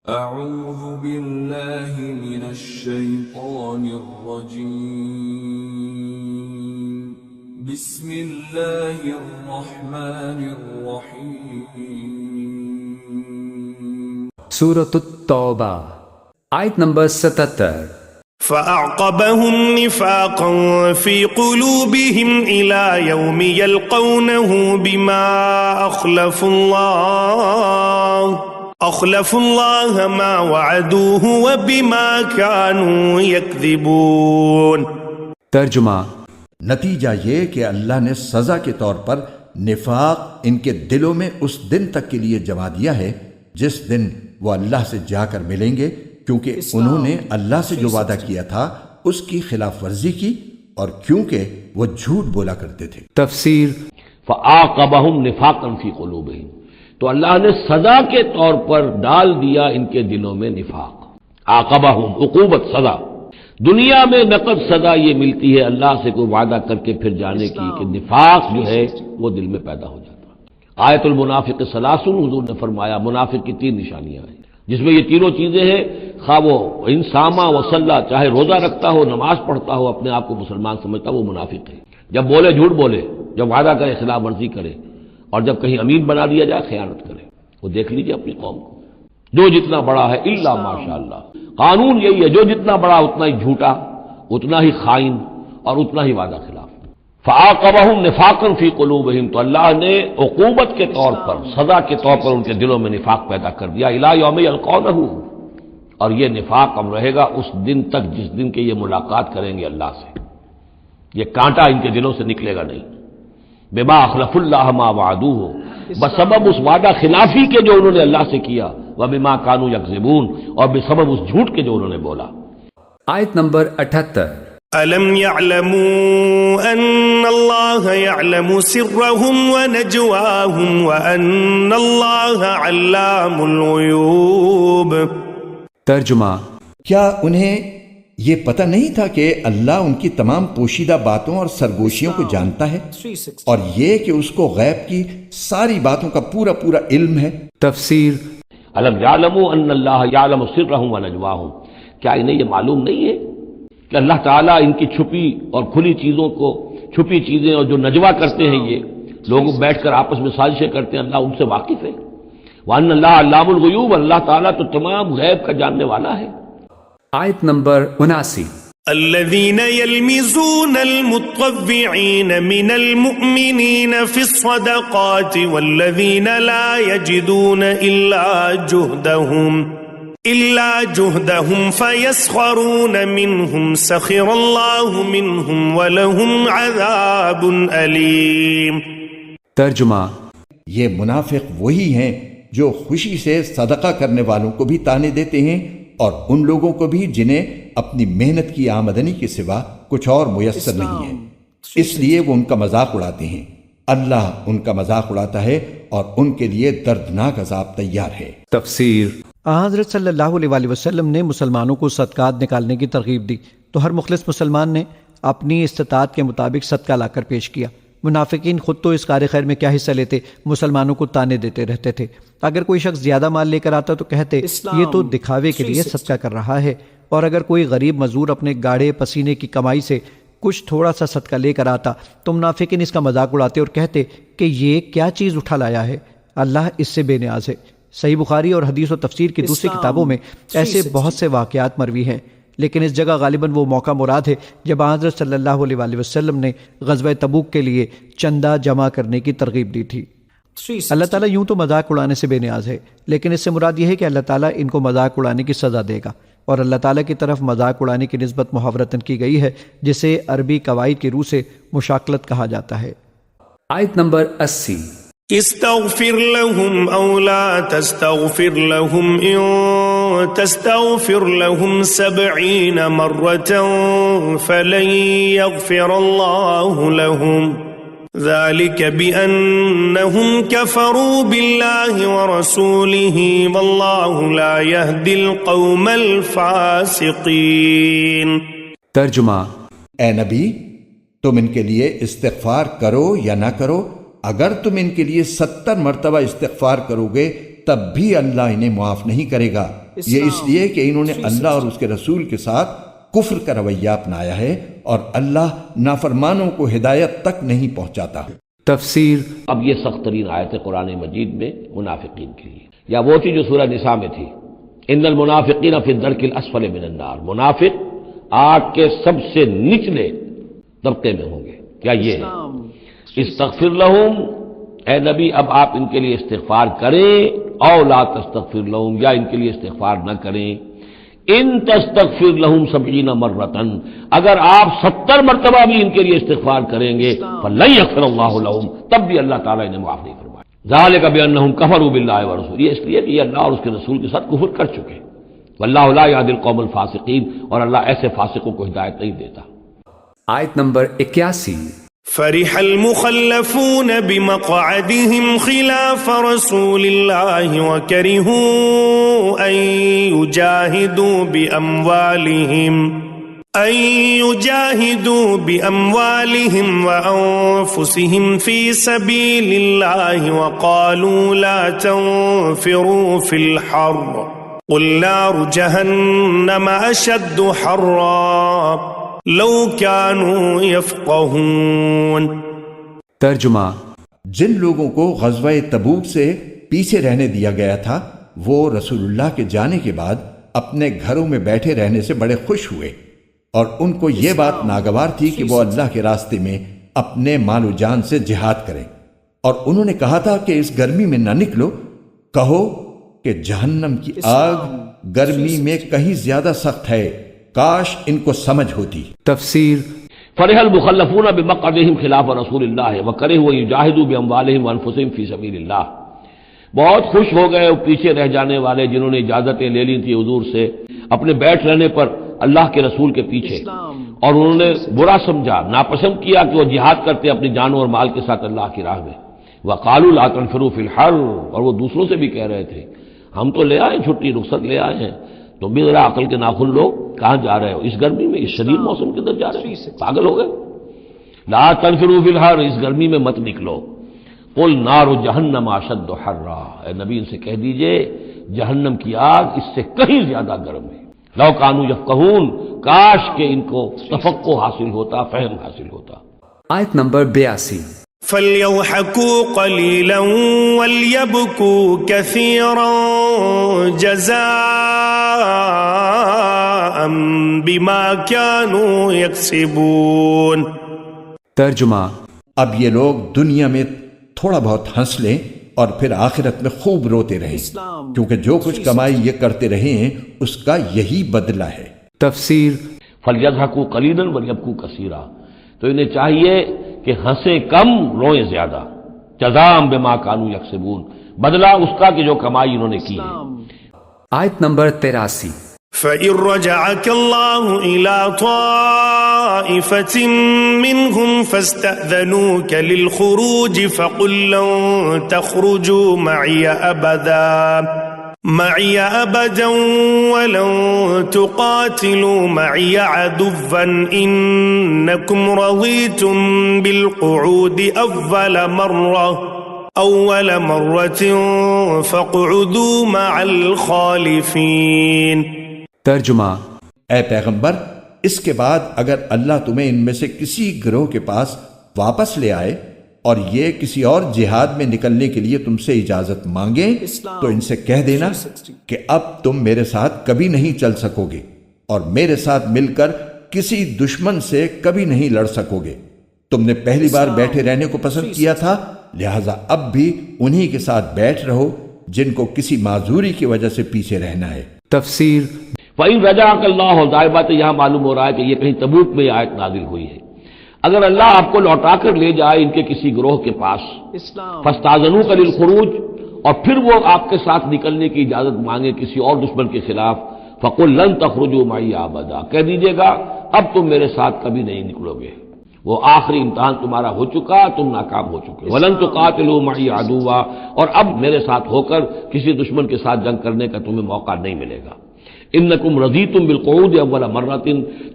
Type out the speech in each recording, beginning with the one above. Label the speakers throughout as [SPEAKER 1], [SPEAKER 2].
[SPEAKER 1] اعوذ باللہ من الشیطان الرجیم بسم اللہ الرحمن الرحیم
[SPEAKER 2] سورۃ التوبہ آیت نمبر 77۔
[SPEAKER 3] فأعقبهم نفاقا في قلوبهم إلى يوم يلقونه بما أخلفوا الله ما وعدوه وبما كانوا يكذبون۔
[SPEAKER 4] ترجمہ: نتیجہ یہ کہ اللہ نے سزا کے طور پر نفاق ان کے دلوں میں اس دن تک کے لیے جما دیا ہے جس دن وہ اللہ سے جا کر ملیں گے، کیونکہ انہوں نے اللہ سے جو وعدہ کیا تھا اس کی خلاف ورزی کی اور کیونکہ وہ جھوٹ بولا کرتے تھے۔
[SPEAKER 2] تفسیر:
[SPEAKER 5] فَأَعْقَبَهُمْ نِفَاقًا فِي قُلُوبِهِمْ، تو اللہ نے سزا کے طور پر ڈال دیا ان کے دلوں میں نفاق۔ عاقبہم، عقوبت، سزا۔ دنیا میں نقد سزا یہ ملتی ہے اللہ سے کوئی وعدہ کر کے پھر جانے کی کہ نفاق جو ہے وہ دل میں پیدا ہو جاتا ہے۔ آیت المنافق ثلاث، حضور نے فرمایا منافق کی 3 نشانیاں ہیں، جس میں یہ تینوں چیزیں ہیں، خواہ وہ انسامہ وصلہ، چاہے روزہ رکھتا ہو، نماز پڑھتا ہو، اپنے آپ کو مسلمان سمجھتا ہو، وہ منافق ہے۔ جب بولے جھوٹ بولے، جب وعدہ کرے خلاف ورزی کرے، اور جب کہیں امین بنا دیا جائے خیانت کرے۔ وہ دیکھ لیجئے اپنی قوم کو، جو جتنا بڑا ہے الا ماشاءاللہ، قانون یہی ہے، جو جتنا بڑا اتنا ہی جھوٹا، اتنا ہی خائن اور اتنا ہی وعدہ خلاف۔ فَعَاقَبَهُمْ نِفَاقًا فِي قُلُوبِهِمْ، تو اللہ نے عقوبت کے طور پر، سزا کے طور پر ان کے دلوں میں نفاق پیدا کر دیا۔ إِلَىٰ يَوْمِ يَلْقَوْنَهُ، اور یہ نفاق اب رہے گا اس دن تک جس دن کے یہ ملاقات کریں گے اللہ سے۔ یہ کانٹا ان کے دلوں سے نکلے گا نہیں۔ بما اخلف اللہ ما وعدوہ، بسبب اس وعدہ خلافی کے جو انہوں نے اللہ سے کیا، وبما كانوا يكذبون، اور بسبب اس جھوٹ کے جو انہوں نے بولا۔
[SPEAKER 2] آیت نمبر 78۔
[SPEAKER 3] أَلَمْ يَعْلَمُوا أَنَّ اللَّهَ يَعْلَمُ سِرَّهُمْ وَنَجْوَاهُمْ وَأَنَّ اللَّهَ عَلَّامُ الْغُيُوبِ۔
[SPEAKER 4] ترجمہ: کیا انہیں یہ پتہ نہیں تھا کہ اللہ ان کی تمام پوشیدہ باتوں اور سرگوشیوں کو جانتا ہے، اور یہ کہ اس کو غیب کی ساری باتوں کا پورا پورا علم ہے؟
[SPEAKER 2] تفسیر:
[SPEAKER 5] الم یعلموا ان اللہ یعلم سرهم ونجواهم، کیا انہیں یہ معلوم نہیں ہے کہ اللہ تعالیٰ ان کی چھپی اور کھلی چیزوں کو، چھپی چیزیں اور جو نجوا کرتے ہیں، یہ لوگ بیٹھ کر آپس میں سازشیں کرتے ہیں، اللہ ان سے واقف ہے۔ وان اللہ علام الغیوب، اللہ تعالیٰ تو تمام غیب کا جاننے والا ہے۔
[SPEAKER 2] آیت نمبر 79۔
[SPEAKER 3] الذين يلمزون المطوعين من المؤمنين في الصدقات والذين لا يجدون إلا جهدهم فيسخرون منهم سخر الله منهم ولهم عذاب أليم۔
[SPEAKER 4] ترجمہ: یہ منافق وہی ہیں جو خوشی سے صدقہ کرنے والوں کو بھی تانے دیتے ہیں اور ان لوگوں کو بھی جنہیں اپنی محنت کی آمدنی کے سوا کچھ اور میسر نہیں ہے، اس لیے وہ ان کا مذاق اڑاتے ہیں۔ اللہ ان کا مذاق اڑاتا ہے اور ان کے لیے دردناک عذاب تیار ہے۔
[SPEAKER 2] تفسیر:
[SPEAKER 6] حضرت صلی اللہ علیہ وسلم نے مسلمانوں کو صدقات نکالنے کی ترغیب دی تو ہر مخلص مسلمان نے اپنی استطاعت کے مطابق صدقہ لا کر پیش کیا۔ منافقین خود تو اس کار خیر میں کیا حصہ لیتے، مسلمانوں کو تانے دیتے رہتے تھے۔ اگر کوئی شخص زیادہ مال لے کر آتا تو کہتے یہ تو دکھاوے کے لیے صدقہ کر رہا ہے، اور اگر کوئی غریب مزدور اپنے گاڑے پسینے کی کمائی سے کچھ تھوڑا سا صدقہ لے کر آتا تو منافقین اس کا مذاق اڑاتے اور کہتے کہ یہ کیا چیز اٹھا لایا ہے، اللہ اس سے بے نیاز ہے۔ صحیح بخاری اور حدیث و تفسیر کی دوسری کتابوں میں ایسے بہت سے واقعات مروی ہیں، لیکن اس جگہ غالباً وہ موقع مراد ہے جب حضرت صلی اللہ علیہ وسلم نے غزوہ تبوک کے لیے چندہ جمع کرنے کی ترغیب دی تھی۔ اللہ تعالیٰ یوں تو مذاق اڑانے سے بے نیاز ہے، لیکن اس سے مراد یہ ہے کہ اللہ تعالیٰ ان کو مذاق اڑانے کی سزا دے گا، اور اللہ تعالیٰ کی طرف مذاق اڑانے کی نسبت محاورتاً کی گئی ہے، جسے عربی قواعد کی روح سے مشاکلت کہا جاتا ہے۔
[SPEAKER 2] آیت نمبر 80۔
[SPEAKER 3] استغفر لهم او لا تستغفر لهم ان تستغفر لهم 70 مرة فلن يغفر الله لهم ذلك بأنهم كفروا بالله ورسوله والله لا يهدي القوم الفاسقين۔
[SPEAKER 4] ترجمہ: اے نبی، تم ان کے لیے استغفار کرو یا نہ کرو، اگر تم ان کے لیے 70 مرتبہ استغفار کرو گے تب بھی اللہ انہیں معاف نہیں کرے گا، یہ اس لیے کہ انہوں نے اللہ اور اس کے رسول کے ساتھ کفر کا رویہ اپنایا ہے اور اللہ نافرمانوں کو ہدایت تک نہیں پہنچاتا۔
[SPEAKER 2] تفسیر
[SPEAKER 5] اب یہ سخت ترین آیت ہے قرآن مجید میں منافقین کے لیے، یا وہ تھی جو سورہ نساء میں تھی، ان المنافقین فی الدرک الاسفل من النار، منافق آگ کے سب سے نچلے طبقے میں ہوں گے۔ کیا یہ ہے؟ استغفر لہم، اے نبی اب آپ ان کے لیے استغفار کریں، او لا تستغفر لہم، یا ان کے لیے استغفار نہ کریں، ان تستغفر لہم 70 مرتن، اگر آپ 70 مرتبہ بھی ان کے لیے استغفار کریں گے فلن یغفر اللہ لہم، تب بھی اللہ تعالیٰ انہیں معاف نہیں فرمائے۔ ذالک بانہم کفروا باللہ ورسولہ، یہ اس لیے کہ یہ اللہ اور اس کے رسول کے ساتھ کفر کر چکے، واللہ لا یہدی القوم الفاسقین، اور اللہ ایسے فاسقوں کو ہدایت نہیں دیتا۔
[SPEAKER 2] آیت نمبر 81۔
[SPEAKER 3] فرح المخلفون بمقعدهم خلاف رسول الله وكرهوا أن يجاهدوا بأموالهم وأنفسهم في سبيل الله وقالوا لا تنفروا في الحر قل نار جهنم أشد حرا لو كانوا يفقهون۔
[SPEAKER 2] ترجمہ،
[SPEAKER 4] جن لوگوں کو غزوہ تبوک سے پیچھے رہنے دیا گیا تھا وہ رسول اللہ کے جانے کے بعد اپنے گھروں میں بیٹھے رہنے سے بڑے خوش ہوئے، اور ان کو یہ بات ناگوار تھی کہ وہ اللہ کے راستے میں اپنے مال و جان سے جہاد کریں، اور انہوں نے کہا تھا کہ اس گرمی میں نہ نکلو، کہو کہ جہنم کی آگ گرمی میں کہیں زیادہ سخت ہے، کاش ان کو سمجھ ہوتی۔
[SPEAKER 2] تفسیر
[SPEAKER 5] فرح المخلفون بمقعدهم خلاف رسول اللہ وکرہوا ان یجاہدوا باموالہم وانفسہم فی سبیل اللہ، بہت خوش ہو گئے وہ پیچھے رہ جانے والے جنہوں نے اجازتیں لے لی تھی حضور سے اپنے بیٹھ رہنے پر اللہ کے رسول کے پیچھے، اور انہوں نے برا سمجھا، ناپسند کیا کہ وہ جہاد کرتے اپنی جانوں اور مال کے ساتھ اللہ کی راہ میں۔ وقالوا لا تنفروا فی الحر، اور وہ دوسروں سے بھی کہہ رہے تھے ہم تو لے آئے چھٹی، رخصت لے آئے ہیں، تم بھی ذرا عقل کے ناخن لو، کہاں جا رہے ہو اس گرمی میں، اس شدید موسم کے اندر جا رہے ہو، پاگل ہو گئے۔ لا تنفروا فی الحر، اس گرمی میں مت نکلو۔ قل نار جہنم اشد حرا، اے نبی ان سے کہہ دیجئے جہنم کی آگ اس سے کہیں زیادہ گرم ہے۔ لو کانوا یفقہون، کاش کہ ان کو تفقہ حاصل ہوتا، فہم حاصل ہوتا۔
[SPEAKER 2] آیت نمبر 82۔
[SPEAKER 3] فَلْيَضْحَكُوا قَلِيلًا وَلْيَبْكُوا كَثِيرًا جَزَاءً بِمَا كَانُوا يَكْسِبُونَ۔
[SPEAKER 4] ترجمہ، اب یہ لوگ دنیا میں تھوڑا بہت ہنس لیں اور پھر آخرت میں خوب روتے رہیں، کیونکہ جو کچھ کمائی یہ کرتے رہے ہیں اس کا یہی بدلہ ہے۔
[SPEAKER 2] تفسیر
[SPEAKER 5] فَلْيَضْحَكُوا قَلِيلًا وَلْيَبْكُوا كَثِيرًا، تو انہیں چاہیے کہ ہنسیں کم روئیں زیادہ، جزاء بما كانوا يكسبون، بدلہ اس کا کہ جو کمائی انہوں نے کی ہے۔
[SPEAKER 2] آیت نمبر 83۔
[SPEAKER 3] فَإِن رَّجَعَكَ اللَّهُ إِلَىٰ طَائِفَةٍ مِّنْهُمْ فَاسْتَأْذَنُوكَ لِلْخُرُوجِ فَقُل لَّن تَخْرُجُوا مَعِيَ أَبَدًا وَلَن تُقَاتِلُوا مَعِيَ عَدُوًّا إِنَّكُمْ رَضِيتُم بِالْقُعُودِ أَوَّلَ مَرَّةٍ فَاقْعُدُوا مَعَ الْخَالِفِينَ۔
[SPEAKER 2] ترجمہ،
[SPEAKER 4] اے پیغمبر، اس کے بعد اگر اللہ تمہیں ان میں سے کسی گروہ کے پاس واپس لے آئے اور یہ کسی اور جہاد میں نکلنے کے لیے تم سے اجازت مانگیں تو ان سے کہہ دینا کہ اب تم میرے ساتھ کبھی نہیں چل سکو گے اور میرے ساتھ مل کر کسی دشمن سے کبھی نہیں لڑ سکو گے۔ تم نے پہلی بار بیٹھے رہنے کو پسند کیا تھا، لہٰذا اب بھی انہی کے ساتھ بیٹھ رہو جن کو کسی معذوری کی وجہ سے پیچھے رہنا ہے۔
[SPEAKER 2] تفسیر
[SPEAKER 5] فَإِن رَّجَعَكَ اللَّهُ، ظاہر بات ہے یہاں معلوم ہو رہا ہے کہ یہ کہیں تبوک میں یہ آیت نازل ہوئی ہے۔ اگر اللہ آپ کو لوٹا کر لے جائے ان کے کسی گروہ کے پاس، فَاسْتَأْذَنُوكَ لِلْخُرُوجِ، اور پھر وہ آپ کے ساتھ نکلنے کی اجازت مانگے کسی اور دشمن کے خلاف، فَقُل لَّن تَخْرُجُوا مَعِيَ أَبَدًا، کہہ دیجیے گا اب تم میرے ساتھ کبھی نہیں نکلو گے، وہ آخری امتحان تمہارا ہو چکا، تم ناکام ہو چکے۔ وَلَن تُقَاتِلُوا مَعِيَ عَدُوًّا، اور اب میرے ساتھ ہو کر کسی دشمن کے ساتھ جنگ کرنے کا تمہیں موقع نہیں ملے گا۔ انکم رضیتم بالقعود اول مرۃ،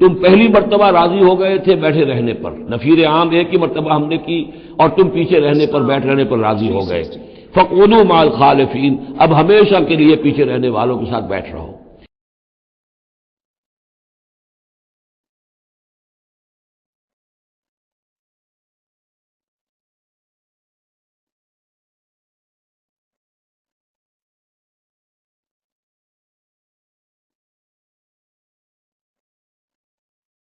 [SPEAKER 5] تم پہلی مرتبہ راضی ہو گئے تھے بیٹھے رہنے پر، نفیر عام ایک ہی مرتبہ ہم نے کی اور تم پیچھے رہنے پر بیٹھ رہنے پر راضی ہو گئے۔ فقعدوا مع الخالفین، اب ہمیشہ کے لیے پیچھے رہنے والوں کے ساتھ بیٹھ رہو۔